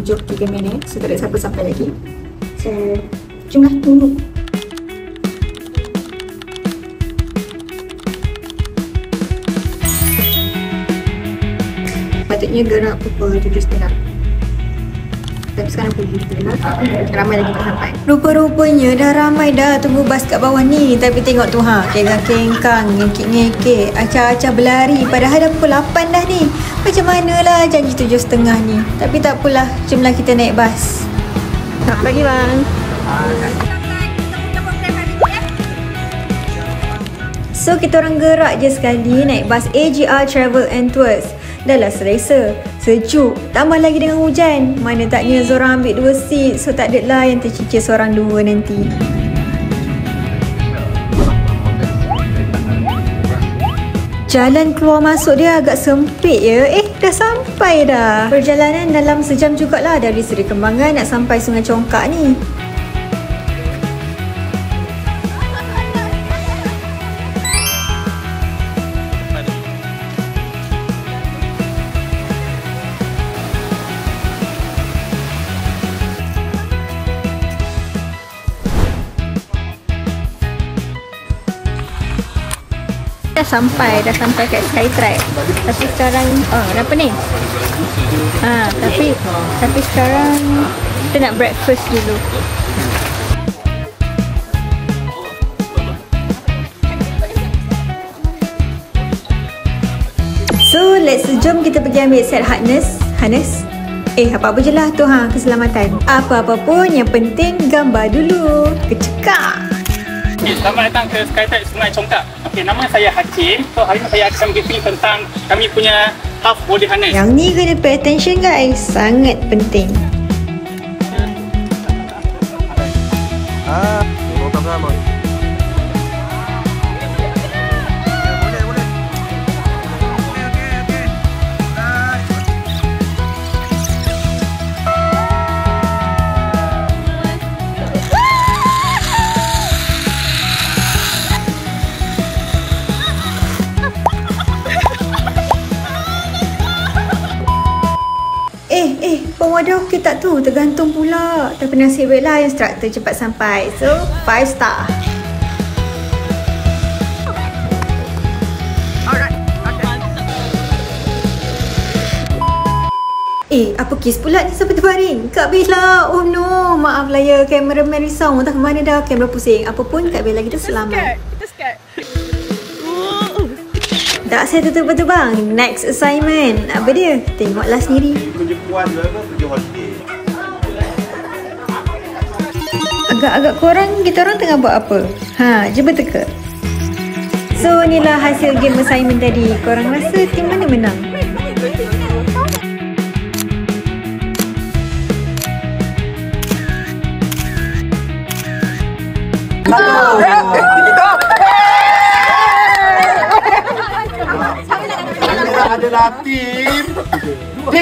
7-3 minit. So tak ada siapa sampai lagi. So jomlah tunggu. Patutnya gerak pukul 7.30. Tapi sekarang pukul 7.30. Ramai lagi tak sampai. Rupa-rupanya dah ramai dah tunggu bas kat bawah ni. Tapi tengok tu kengkang-kengkang, ngekik-ngekik, acah-acah berlari. Padahal dah pukul 8 dah ni. Macam manalah janji 7.30 ni. Tapi tak apalah, jomlah kita naik bas. Selamat pagi bang. So kita orang gerak je sekali naik bas AGR Travel and Tours. Dah lah selesa, sejuk, tambah lagi dengan hujan. Mana taknya seorang ambil 2 seat, so tak ada lah yang tercicir seorang 2 nanti. Jalan keluar masuk dia agak sempit ya. Dah sampai dah. Perjalanan dalam sejam jugalah dari Seri Kembangan nak sampai Sungai Congkak ni. Dah sampai kat Skytrack. Tapi sekarang kenapa ni? Tapi sekarang kita nak breakfast dulu. So jom kita pergi ambil set harness. Apa-apa je lah tu keselamatan. Apa-apa pun yang penting gambar dulu. Kecekak. Selamat datang ke Skytrack Sungai Congkak. Nama saya Hakim. So hari ini saya akan briefing tentang kami punya half body harness. Yang ni kena pay attention guys, sangat penting. Waduh, okey tak tu? Tergantung pula. Tapi nasib baiklah instruktor cepat sampai. So, 5 star. Apa kes pula ni sampai terbaring? Kak Bella, oh no. Maaf lah ya, kameraman risau. Entah ke mana dah, kamera pusing. Apa pun, Kak Bella kita selamat. Kita skat. Tak saya tutup bang. Next assignment. Apa dia? Tengoklah sendiri. Agak-agak korang, kita orang tengah buat apa? Cuba teka. So, inilah hasil game assignment tadi. Korang rasa tim mana menang? Adalah tim 3.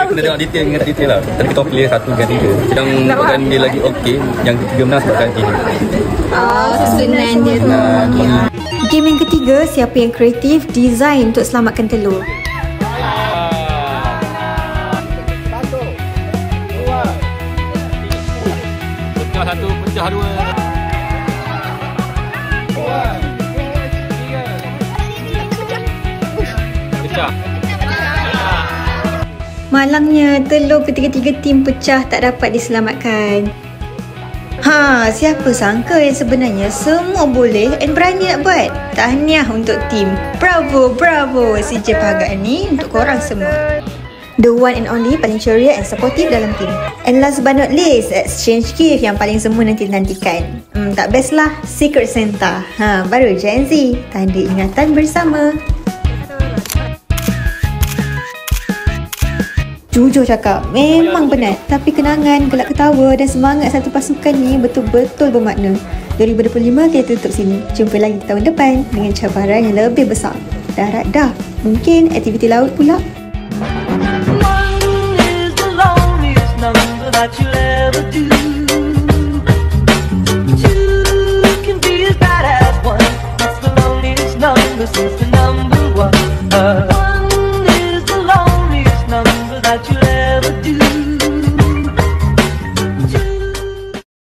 Kita tengok detail lah. Tapi kita clear 1 dengan 3. Sedang bukan dia lagi okey. Yang ketiga menang sebabkan ini. Susunan dia tu. Game yang ketiga, siapa yang kreatif design untuk selamatkan telur. Pecah 1, pecah 2. Malangnya telur ketiga-tiga tim pecah tak dapat diselamatkan. Siapa sangka yang sebenarnya semua boleh and berani nak buat. Tahniah untuk tim. Bravo. Si Jepagat ni untuk korang semua. The one and only paling ceria and supportive dalam tim. And last but not least, exchange gift yang paling semua nantikan. Tak best lah, Secret Santa. Baru Gen Z, tanda ingatan bersama. Jujur cakap, memang penat. Tapi kenangan, gelak ketawa dan semangat satu pasukan ni betul-betul bermakna. 2025 kita tutup sini. Jumpa lagi tahun depan dengan cabaran yang lebih besar. Darat dah, mungkin aktiviti laut pula. do